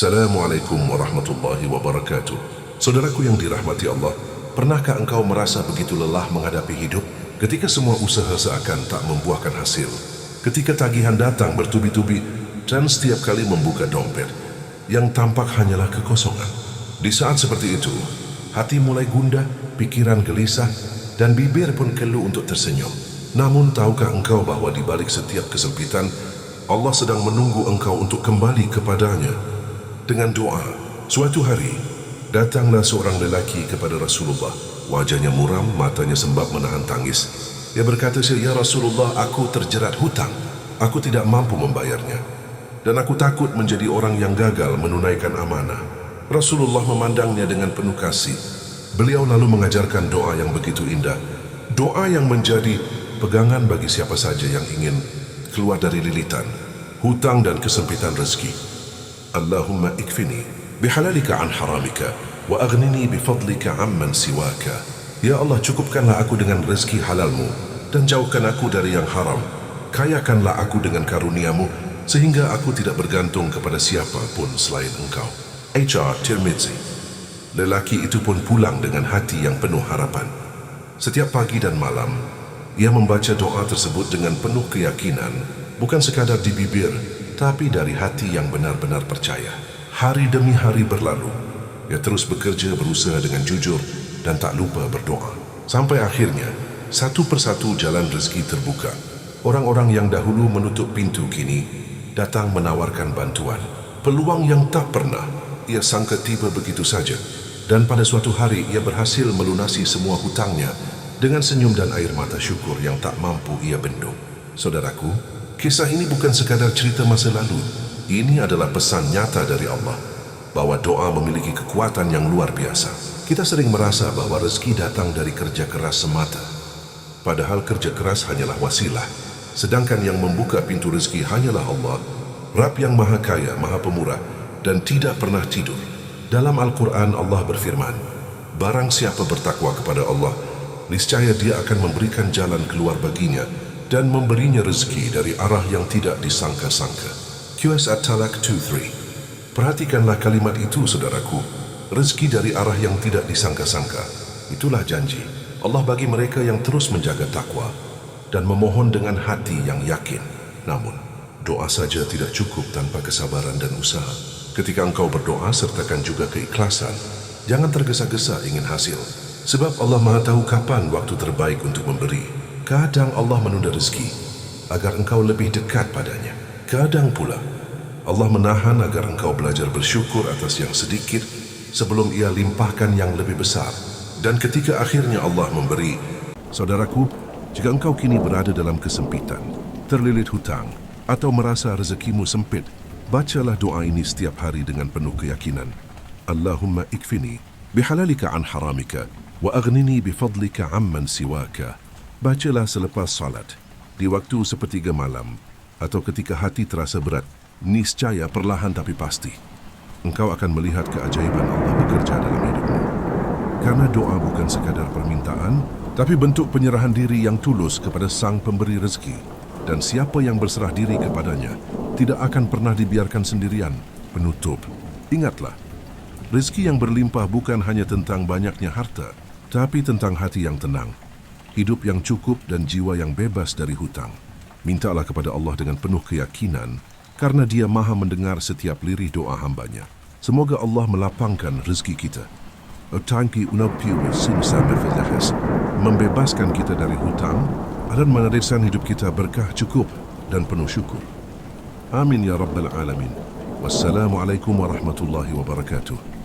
Assalamualaikum warahmatullahi wabarakatuh. Saudaraku yang dirahmati Allah, pernahkah engkau merasa begitu lelah menghadapi hidup ketika semua usaha seakan tak membuahkan hasil? Ketika tagihan datang bertubi-tubi dan setiap kali membuka dompet, yang tampak hanyalah kekosongan. Di saat seperti itu, hati mulai gundah, pikiran gelisah, dan bibir pun keluh untuk tersenyum. Namun tahukah engkau bahwa di balik setiap kesempitan, Allah sedang menunggu engkau untuk kembali kepadanya? Dengan doa, suatu hari, datanglah seorang lelaki kepada Rasulullah. Wajahnya muram, matanya sembab menahan tangis. Ia berkata, "Ya Rasulullah, aku terjerat hutang. Aku tidak mampu membayarnya. Dan aku takut menjadi orang yang gagal menunaikan amanah." Rasulullah memandangnya dengan penuh kasih. Beliau lalu mengajarkan doa yang begitu indah. Doa yang menjadi pegangan bagi siapa saja yang ingin keluar dari lilitan hutang dan kesempitan rezeki. Allahumma ikfini bihalalika an haramika wa aghnini bifadlika amman siwaka. Ya Allah, cukupkanlah aku dengan rezeki halalmu dan jauhkan aku dari yang haram. Kayakanlah aku dengan karuniamu sehingga aku tidak bergantung kepada siapa pun selain engkau. H.R. Tirmidzi. Lelaki itu pun pulang dengan hati yang penuh harapan. Setiap pagi dan malam, ia membaca doa tersebut dengan penuh keyakinan, bukan sekadar di bibir, tapi dari hati yang benar-benar percaya. Hari demi hari berlalu, ia terus bekerja, berusaha dengan jujur dan tak lupa berdoa. Sampai akhirnya, satu persatu jalan rezeki terbuka. Orang-orang yang dahulu menutup pintu kini datang menawarkan bantuan. Peluang yang tak pernah ia sangka tiba begitu saja. Dan pada suatu hari ia berhasil melunasi semua hutangnya dengan senyum dan air mata syukur yang tak mampu ia bendung. Saudaraku, kisah ini bukan sekadar cerita masa lalu. Ini adalah pesan nyata dari Allah bahwa doa memiliki kekuatan yang luar biasa. Kita sering merasa bahwa rezeki datang dari kerja keras semata. Padahal kerja keras hanyalah wasilah. Sedangkan yang membuka pintu rezeki hanyalah Allah, Rabb yang maha kaya, maha pemurah, dan tidak pernah tidur. Dalam Al-Quran Allah berfirman, "Barang siapa bertakwa kepada Allah, niscaya dia akan memberikan jalan keluar baginya dan memberinya rezeki dari arah yang tidak disangka-sangka." QS At-Talaq 2:3. Perhatikanlah kalimat itu, saudaraku. Rezeki dari arah yang tidak disangka-sangka. Itulah janji Allah bagi mereka yang terus menjaga takwa dan memohon dengan hati yang yakin. Namun, doa saja tidak cukup tanpa kesabaran dan usaha. Ketika engkau berdoa, sertakan juga keikhlasan. Jangan tergesa-gesa ingin hasil, sebab Allah Maha tahu kapan waktu terbaik untuk memberi. Kadang Allah menunda rezeki agar engkau lebih dekat padanya. Kadang pula Allah menahan agar engkau belajar bersyukur atas yang sedikit sebelum ia limpahkan yang lebih besar. Dan ketika akhirnya Allah memberi, saudaraku, jika engkau kini berada dalam kesempitan, terlilit hutang, atau merasa rezekimu sempit, bacalah doa ini setiap hari dengan penuh keyakinan. Allahumma ikfini bihalalika an haramika wa aghnini bifadlika amman siwaka. Bacalah selepas salat, di waktu sepertiga malam, atau ketika hati terasa berat. Niscaya perlahan tapi pasti engkau akan melihat keajaiban Allah bekerja dalam hidupmu. Karena doa bukan sekadar permintaan, tapi bentuk penyerahan diri yang tulus kepada Sang Pemberi rezeki. Dan siapa yang berserah diri kepadanya tidak akan pernah dibiarkan sendirian. Penutup, ingatlah, rezeki yang berlimpah bukan hanya tentang banyaknya harta, tapi tentang hati yang tenang, hidup yang cukup dan jiwa yang bebas dari hutang. Mintalah kepada Allah dengan penuh keyakinan, karena Dia maha mendengar setiap lirih doa hambanya. Semoga Allah melapangkan rezeki kita. Utangki unapiu simsabe fidahas, membebaskan kita dari hutang dan meneruskan hidup kita berkah cukup dan penuh syukur. Amin ya Rabbal Alamin. Wassalamualaikum warahmatullahi wabarakatuh.